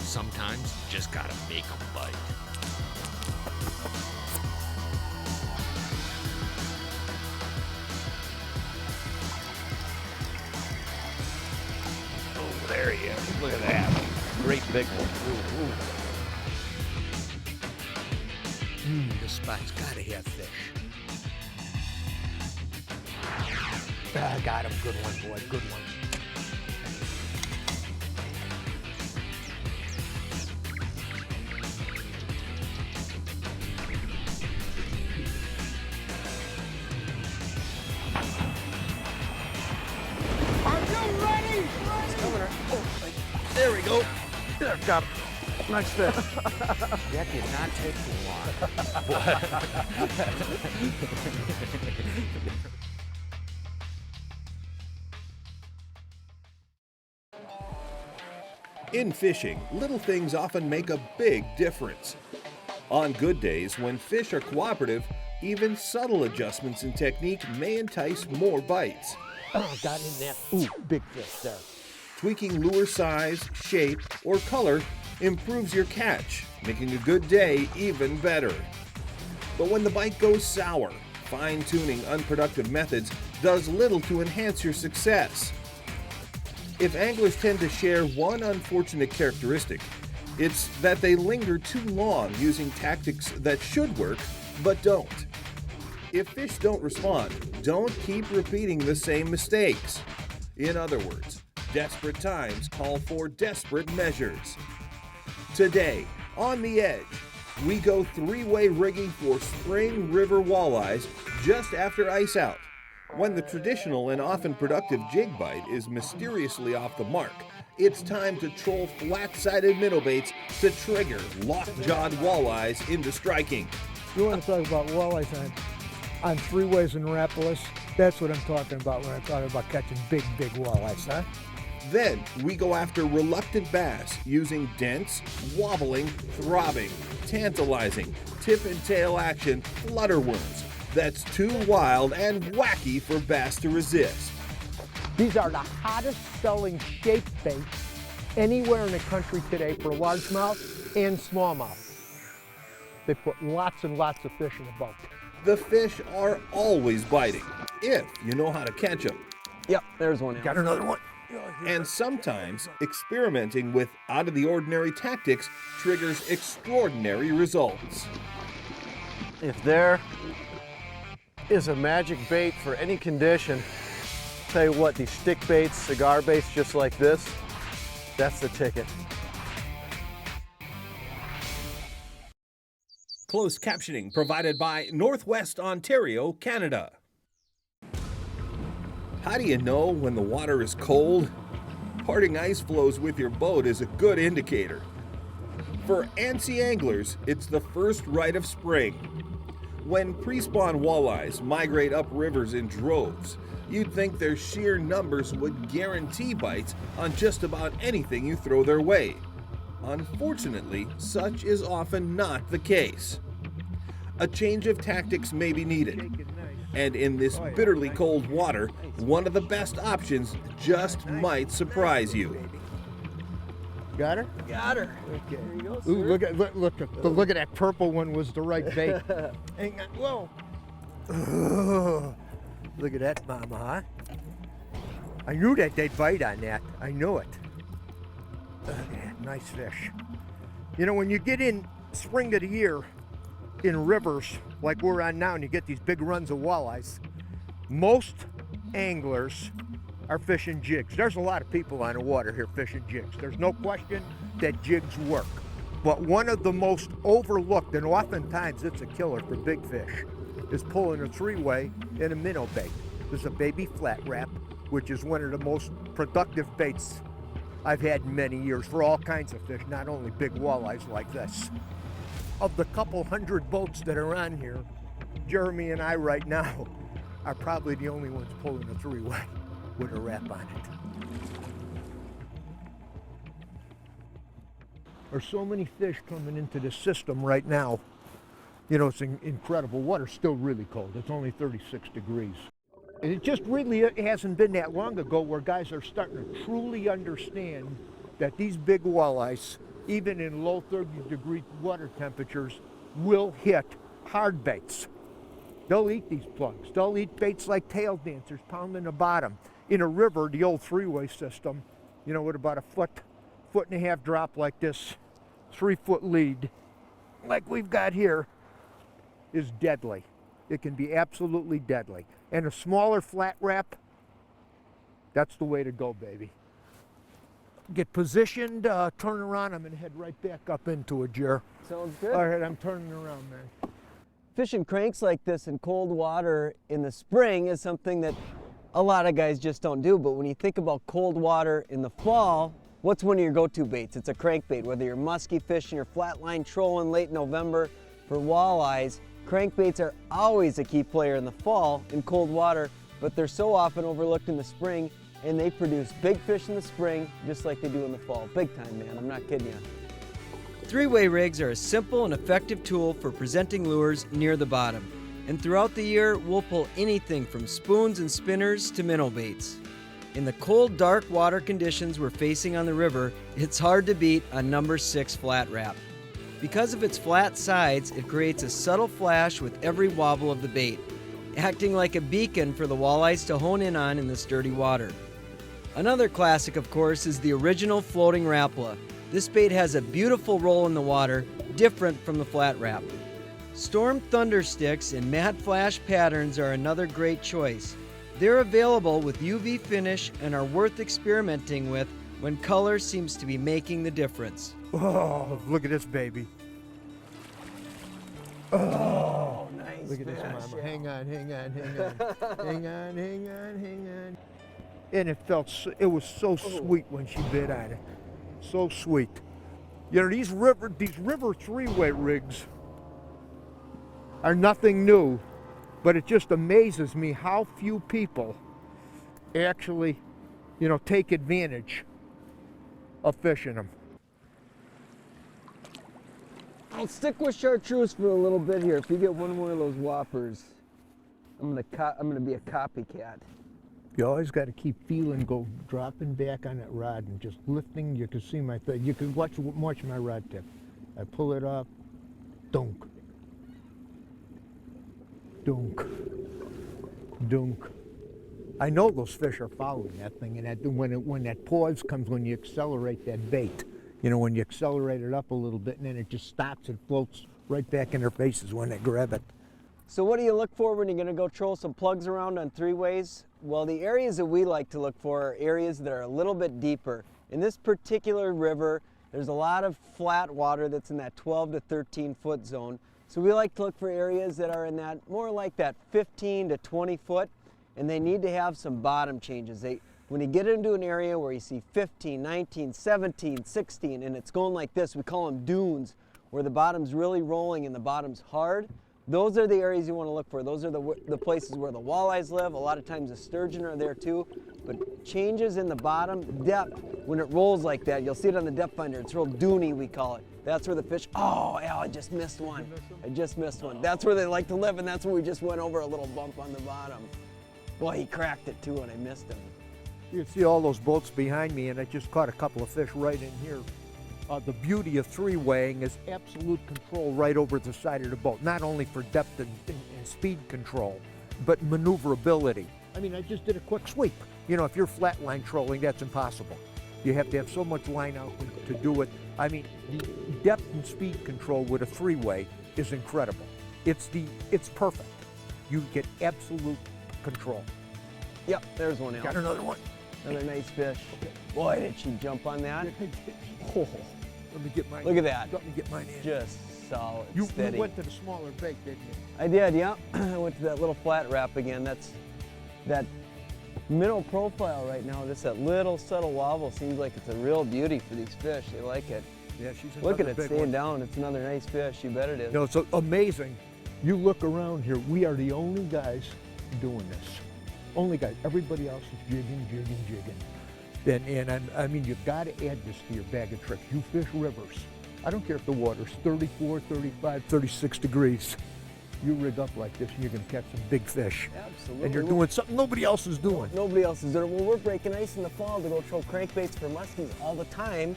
Sometimes you just gotta make them bite. Oh, there he is. Look at that. Great big one. Ooh. This spot's gotta have fish. Ah, got him. Good one, boy. Good one. There we go. There, got him. Nice fish. That did not take too long. In fishing, little things often make a big difference. On good days, when fish are cooperative, even subtle adjustments in technique may entice more bites. Oh, got in that. Ooh, big fish there. Tweaking lure size, shape, or color improves your catch, making a good day even better. But when the bite goes sour, fine-tuning unproductive methods does little to enhance your success. If anglers tend to share one unfortunate characteristic, it's that they linger too long using tactics that should work, but don't. If fish don't respond, don't keep repeating the same mistakes. In other words, desperate times call for desperate measures. Today, on The Edge, we go three-way rigging for spring river walleyes just after ice out, when the traditional and often productive jig bite is mysteriously off the mark. It's time to troll flat-sided minnow baits to trigger lock-jawed walleyes into striking. You want to talk about walleyes on three-ways and Rapalas? That's what I'm talking about when I'm talking about catching big, big walleyes, huh? Then we go after reluctant bass using dense, wobbling, throbbing, tantalizing, tip and tail action flutter worms that's too wild and wacky for bass to resist. These are the hottest selling shape baits anywhere in the country today for largemouth and smallmouth. They put lots and lots of fish in the boat. The fish are always biting, if you know how to catch them. Yep, there's one. Got another one. And sometimes experimenting with out-of-the-ordinary tactics triggers extraordinary results. If there is a magic bait for any condition, tell you what, these stick baits, cigar baits just like this, that's the ticket. Closed captioning provided by Northwest Ontario, Canada. How do you know when the water is cold? Parting ice floes with your boat is a good indicator. For antsy anglers, it's the first rite of spring. When pre-spawn walleyes migrate up rivers in droves, you'd think their sheer numbers would guarantee bites on just about anything you throw their way. Unfortunately, such is often not the case. A change of tactics may be needed. And in this bitterly cold water, one of the best options just might surprise you. Got her? Got her. Okay. There you go, sir. Ooh, look at that purple one was the right bait. Hang on, whoa. Oh, look at that mama, huh? I knew that they'd bite on that. I knew it. Nice fish. You know, when you get in spring of the year in rivers like we're on now and you get these big runs of walleyes, most anglers are fishing jigs. There's a lot of people on the water here fishing jigs. There's no question that jigs work. But one of the most overlooked, and oftentimes it's a killer for big fish, is pulling a three-way in a minnow bait. There's a baby flat wrap, which is one of the most productive baits I've had in many years for all kinds of fish, not only big walleyes like this. Of the couple hundred boats that are on here, Jeremy and I right now are probably the only ones pulling a three-way with a wrap on it. There's so many fish coming into the system right now. You know, it's incredible. Water's still really cold. It's only 36 degrees. And it just really hasn't been that long ago where guys are starting to truly understand that these big walleyes, even in low 30-degree water temperatures, will hit hard baits. They'll eat these plugs. They'll eat baits like tail dancers, pounding the bottom. In a river, the old three-way system, you know, with about a foot and a half drop like this, 3-foot lead, like we've got here, is deadly. It can be absolutely deadly. And a smaller flat wrap, that's the way to go, baby. Get positioned, turn around. I'm gonna head right back up into it, Jer. Sounds good. All right, I'm turning around, man. Fishing cranks like this in cold water in the spring is something that a lot of guys just don't do. But when you think about cold water in the fall, what's one of your go-to baits? It's a crankbait. Whether you're musky fishing or flatline trolling late November for walleyes, crankbaits are always a key player in the fall in cold water, but they're so often overlooked in the spring, and they produce big fish in the spring just like they do in the fall. Big time, man. I'm not kidding you. Three-way rigs are a simple and effective tool for presenting lures near the bottom. And throughout the year, we'll pull anything from spoons and spinners to minnow baits. In the cold, dark water conditions we're facing on the river, it's hard to beat a number 6 flat wrap. Because of its flat sides, it creates a subtle flash with every wobble of the bait, acting like a beacon for the walleyes to hone in on in this dirty water. Another classic, of course, is the original floating Rapala. This bait has a beautiful roll in the water, different from the flat wrap. Storm thunder sticks and matte flash patterns are another great choice. They're available with UV finish and are worth experimenting with when color seems to be making the difference. Oh, look at this baby. Oh, nice. Look at this, mama. Hang on, hang on, hang on. Hang on, hang on, hang on. And it was so sweet when she bit on it. So sweet. You know, these river three-way rigs are nothing new, but it just amazes me how few people actually, you know, take advantage of fishing them. I'll stick with chartreuse for a little bit here. If you get one more of those whoppers, I'm gonna be a copycat. You always got to keep feeling, dropping back on that rod and just lifting. You can see my thing. You can watch my rod tip. I pull it up, dunk, dunk, dunk. I know those fish are following that thing, and when that pause comes, when you accelerate that bait, you know, when you accelerate it up a little bit, and then it just stops and floats right back in their faces when they grab it. So what do you look for when you're gonna go troll some plugs around on three-ways? Well, the areas that we like to look for are areas that are a little bit deeper. In this particular river, there's a lot of flat water that's in that 12 to 13 foot zone. So we like to look for areas that are in that, more like that 15 to 20 foot, and they need to have some bottom changes. When you get into an area where you see 15, 19, 17, 16, and it's going like this, we call them dunes, where the bottom's really rolling and the bottom's hard. Those are the areas you want to look for. Those are the places where the walleyes live. A lot of times the sturgeon are there too. But changes in the bottom depth, when it rolls like that, you'll see it on the depth finder. It's real duny, we call it. That's where the fish, oh, Al, I just missed one. I just missed one. That's where they like to live, and that's where we just went over a little bump on the bottom. Boy, he cracked it too, and I missed him. You can see all those boats behind me, and I just caught a couple of fish right in here. The beauty of three-weighing is absolute control right over the side of the boat, not only for depth and speed control, but maneuverability. I mean, I just did a quick sweep. You know, if you're flatline trolling, that's impossible. You have to have so much line out to do it. I mean, the depth and speed control with a three-way is incredible. It's perfect. You get absolute control. Yep, there's one, Al. Got another one. Another nice fish. Boy, did she jump on that. Oh. Let me get mine. Look at that. Let me get mine in. Just solid, You steady. went to the smaller bait, didn't you? I did, yeah. I went to that little flat wrap again. That's that minnow profile right now. Just that little subtle wobble seems like it's a real beauty for these fish. They like it. Yeah, she's another Look at it big staying one. down. It's another nice fish. You bet it is. You know, it's amazing. You look around here. We are the only guys doing this. Only guys. Everybody else is jigging. I mean, you've got to add this to your bag of tricks. You fish rivers. I don't care if the water's 34, 35, 36 degrees. You rig up like this and you're going to catch some big fish. Absolutely. And you're doing something nobody else is doing. Nobody else is doing it. Well, we're breaking ice in the fall to go throw crankbaits for muskies all the time.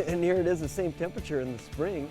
And here it is, the same temperature in the spring.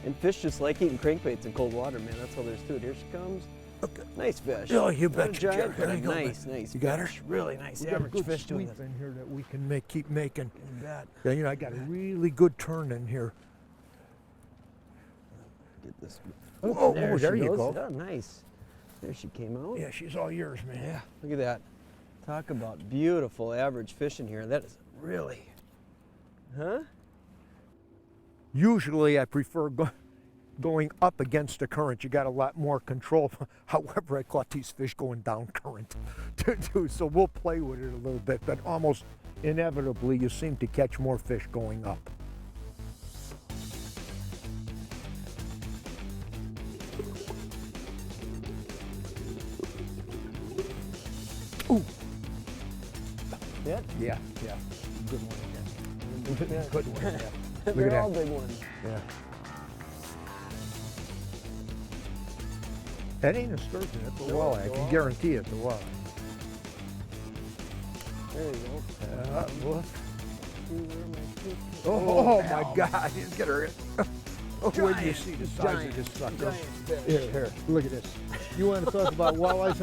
And fish just like eating crankbaits in cold water, man. That's all there's to it. Here she comes. Okay. Nice fish. Oh, you Not a betcha, giant, Jerry. but a There you go, nice, man. nice You got her? fish. Really nice. We got a Average good fish doing sweep this. in here that we can keep making. You bet. Yeah, you know, I got a really good turn in here. Get this. There she you goes. go. Oh, nice. There she came out. Yeah, she's all yours, man. Yeah, look at that. Talk about beautiful average fish in here. That is really, huh? Usually I prefer going up against the current. You got a lot more control. However, I caught these fish going down current too, so we'll play with it a little bit, but almost inevitably you seem to catch more fish going up. Ooh. Yeah. Yeah. Good one again. Good one, yeah. Look They're at all that. big ones. Yeah. That ain't a sturgeon, it's a walleye. I can guarantee it's a walleye. There you go. Oh my God, he's got her. Oh, where do you see the size of this sucker? Giant fish. Here, look at this. You want to talk about walleyes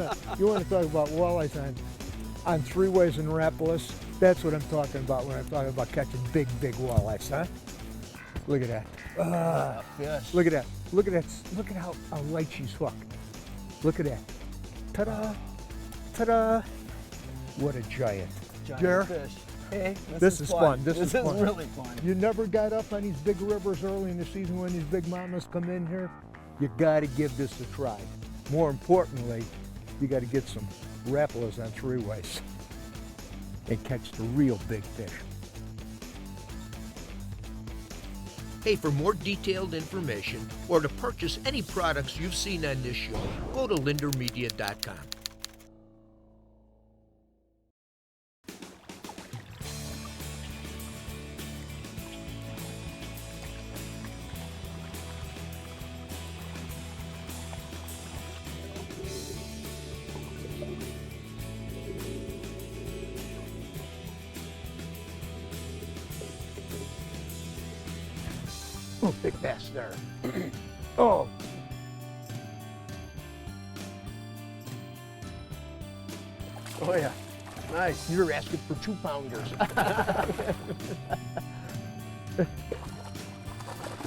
on three-ways and Rapalas? That's what I'm talking about when I'm talking about catching big walleyes, huh? Look at that. Fish. Look at that. Look at that. Look at how light she's hooked. Look at that. Ta-da. Ta-da. What a giant. Jer, Giant fish. Hey, this is fun. This is fun. really fun. You never got up on these big rivers early in the season when these big mamas come in here? You gotta give this a try. More importantly, you gotta get some Rapalas on three-ways and catch the real big fish. Hey, for more detailed information or to purchase any products you've seen on this show, go to lindermedia.com. Oh, big bass there. Oh. Oh yeah. Nice. You're asking for 2-pounders.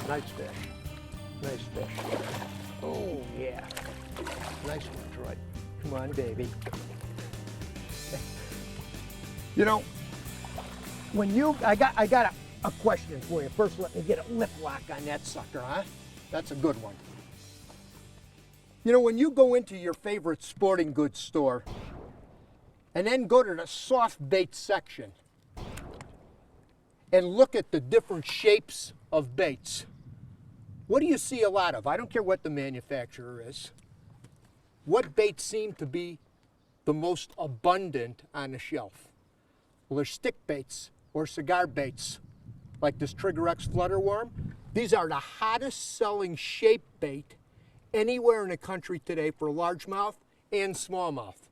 Nice fish. Nice fish. Oh, yeah. Nice one, Troy. Come on, baby. You know, when I got a question for you. First, let me get a lip lock on that sucker, huh? That's a good one. You know, when you go into your favorite sporting goods store and then go to the soft bait section and look at the different shapes of baits, what do you see a lot of? I don't care what the manufacturer is. What baits seem to be the most abundant on the shelf? Well, there's stick baits or cigar baits, like this Trigger X flutter worm. These are the hottest selling shape bait anywhere in the country today for largemouth and smallmouth.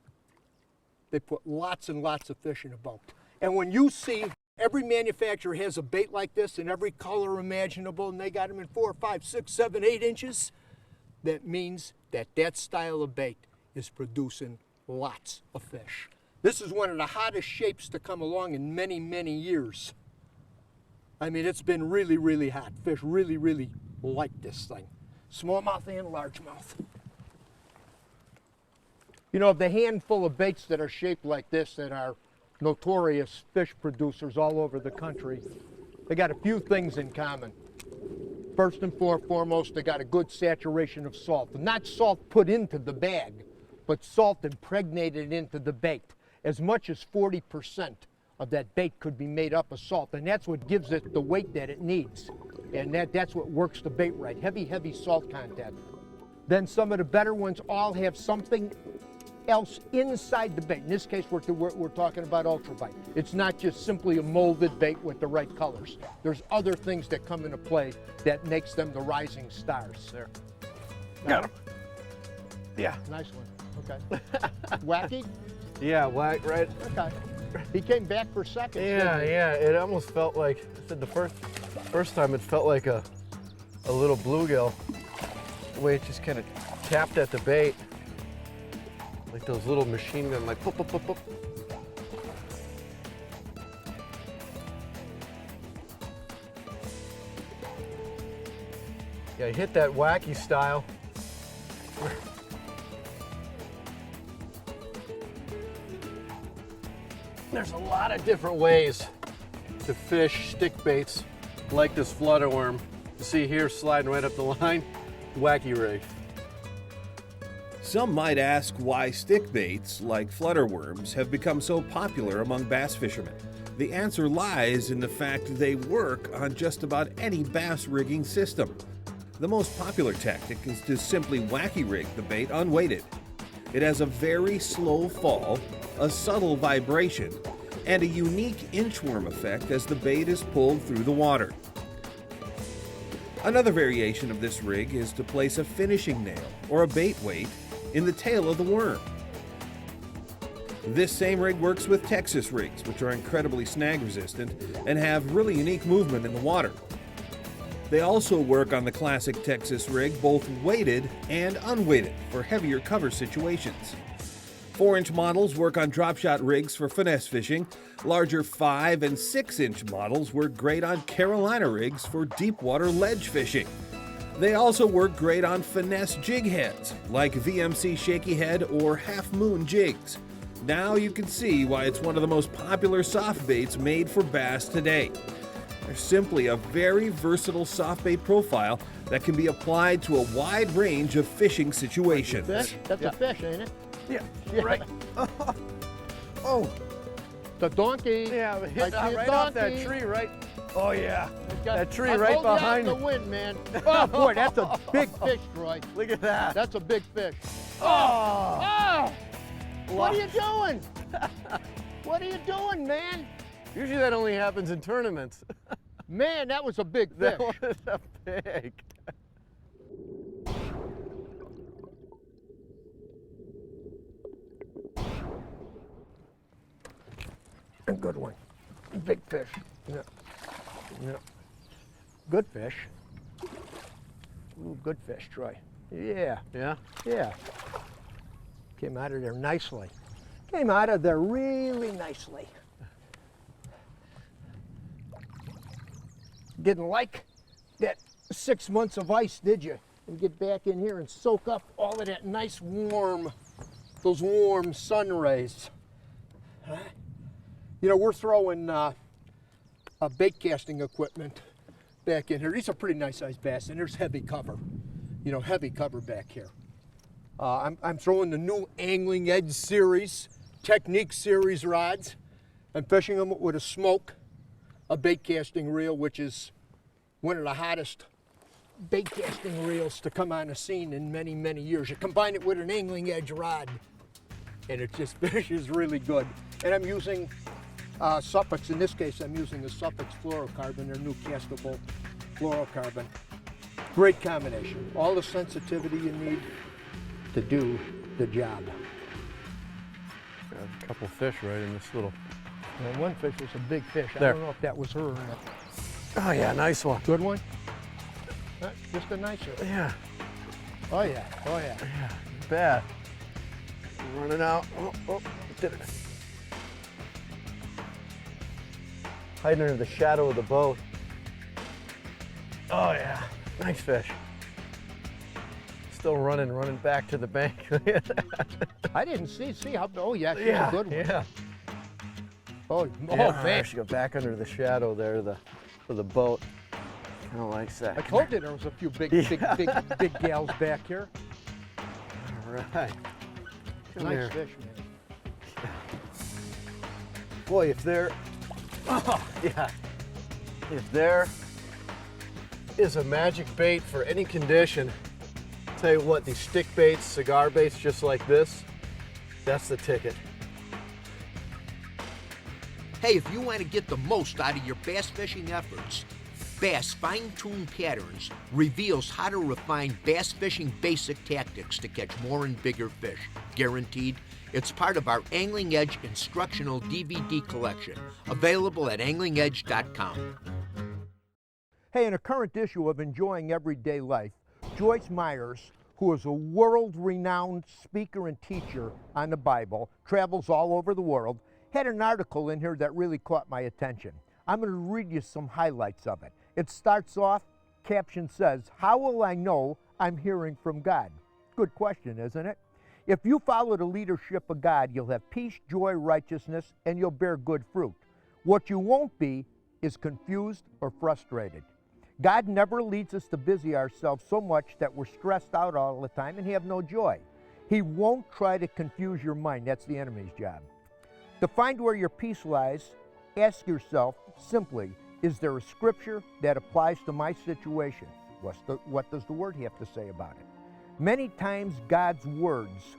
They put lots and lots of fish in a boat. And when you see every manufacturer has a bait like this in every color imaginable, and they got them in 4, 5, 6, 7, 8 inches, that means that that style of bait is producing lots of fish. This is one of the hottest shapes to come along in many, many years. I mean, it's been really, really hot. Fish really, really like this thing. Smallmouth and largemouth. You know, the handful of baits that are shaped like this that are notorious fish producers all over the country, they got a few things in common. First and foremost, they got a good saturation of salt. Not salt put into the bag, but salt impregnated into the bait. As much as 40% of that bait could be made up of salt, and that's what gives it the weight that it needs. And that's what works the bait right. Heavy, heavy salt content. Then some of the better ones all have something else inside the bait. In this case, we're talking about ultrabite. It's not just simply a molded bait with the right colors. There's other things that come into play that makes them the rising stars. There. Got him. Yeah. Nice one. Okay. Wacky? Yeah, whack, right? Okay. He came back for seconds. Yeah, didn't he? yeah. It almost felt like, I said the first time it felt like a little bluegill. The way it just kind of tapped at the bait. Like those little machine gun, like pop, pop, pop, pop. Yeah, he hit that wacky style. There's a lot of different ways to fish stick baits like this flutter worm. You see here sliding right up the line, wacky rig. Some might ask why stick baits, like flutter worms, have become so popular among bass fishermen. The answer lies in the fact they work on just about any bass rigging system. The most popular tactic is to simply wacky rig the bait unweighted. It has a very slow fall, a subtle vibration, and a unique inchworm effect as the bait is pulled through the water. Another variation of this rig is to place a finishing nail or a bait weight in the tail of the worm. This same rig works with Texas rigs, which are incredibly snag resistant and have really unique movement in the water. They also work on the classic Texas rig, both weighted and unweighted for heavier cover situations. 4-inch models work on drop shot rigs for finesse fishing. Larger 5 and 6-inch models work great on Carolina rigs for deep water ledge fishing. They also work great on finesse jig heads, like VMC Shaky Head or Half Moon jigs. Now you can see why it's one of the most popular soft baits made for bass today. They're simply a very versatile soft bait profile that can be applied to a wide range of fishing situations. Fish? That's a fish, ain't it? Yeah, right. Oh, The donkey. yeah, I hit see a right off that donkey. tree, right? Oh yeah, that tree I'm right holding out behind the me. wind, man. Oh boy, that's a big fish, Troy. Look at that. That's a big fish. Oh, Oh! What are you doing? What are you doing, man? usually that only happens in tournaments. Man, that was a big fish. That was a big. A good one. Big fish. Yeah. Yeah. Good fish. Ooh, good fish, Troy. Yeah. Yeah. Yeah. Came out of there nicely. Came out of there really nicely. Didn't like that 6 months of ice, did you? And get back in here and soak up all of that nice warm, those warm sun rays. Huh? You know, we're throwing bait casting equipment back in here. These are pretty nice sized bass, and there's heavy cover. You know, heavy cover back here. I'm throwing the new Angling Edge series, Technique series rods. I'm fishing them with a smoke, a bait casting reel, which is one of the hottest bait casting reels to come on the scene in many, many years. You combine it with an Angling Edge rod, and it just fishes really good. And I'm using Suffix. In this case, I'm using the Suffix fluorocarbon, their new castable fluorocarbon. Great combination. All the sensitivity you need to do the job. Got a couple fish right in this little. And one fish was a big fish. There. I don't know if that was her or not. Oh yeah, nice one. Good one? Just a nice one. Yeah. Oh yeah, oh yeah. Yeah. Bad. Running out. Oh, did it. Hiding under the shadow of the boat. Oh yeah, nice fish. Still running back to the bank. I didn't see how, oh yeah, she's Yeah, a good one. yeah. Oh, Yeah, oh man. she go back under the shadow there of the boat. Kind of likes that. I told you there was a few big gals back here. All right. Come Nice here. fish, man. Boy, if there, yeah, if there is a magic bait for any condition, tell you what, these stick baits, cigar baits just like this, That's the ticket. Hey, if you want to get the most out of your bass fishing efforts, Bass Fine-Tuned Patterns reveals how to refine bass fishing basic tactics to catch more and bigger fish. Guaranteed. It's part of our Angling Edge instructional DVD collection, available at anglingedge.com. Hey, in a current issue of Enjoying Everyday Life, Joyce Meyers, who is a world-renowned speaker and teacher on the Bible, travels all over the world, had an article in here that really caught my attention. I'm going to read you some highlights of it. It starts off, caption says, "How will I know I'm hearing from God?" Good question, isn't it? If you follow the leadership of God, you'll have peace, joy, righteousness, and you'll bear good fruit. What you won't be is confused or frustrated. God never leads us to busy ourselves so much that we're stressed out all the time and have no joy. He won't try to confuse your mind. That's the enemy's job. To find where your peace lies, ask yourself simply, is there a scripture that applies to my situation? What does the Word have to say about it? Many times God's words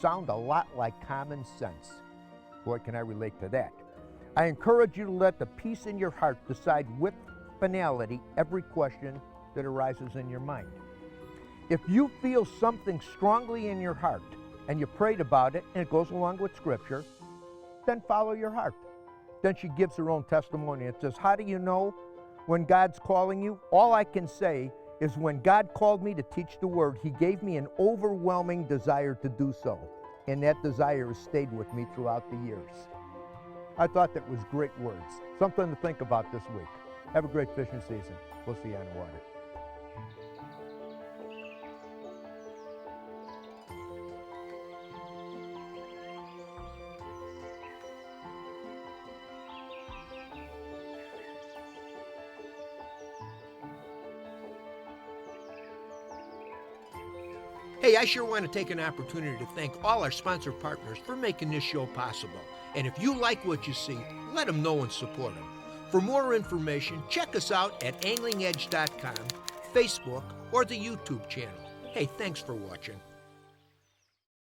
sound a lot like common sense. Boy, can I relate to that. I encourage you to let the peace in your heart decide with finality every question that arises in your mind. If you feel something strongly in your heart and you prayed about it and it goes along with Scripture, then follow your heart. Then she gives her own testimony. It says, how do you know when God's calling you? All I can say is when God called me to teach the Word, He gave me an overwhelming desire to do so. And that desire has stayed with me throughout the years. I thought that was great words. Something to think about this week. Have a great fishing season. We'll see you on the water. Hey, I sure want to take an opportunity to thank all our sponsor partners for making this show possible. And if you like what you see, let them know and support them. For more information, check us out at anglingedge.com, Facebook, or the YouTube channel. Hey, thanks for watching.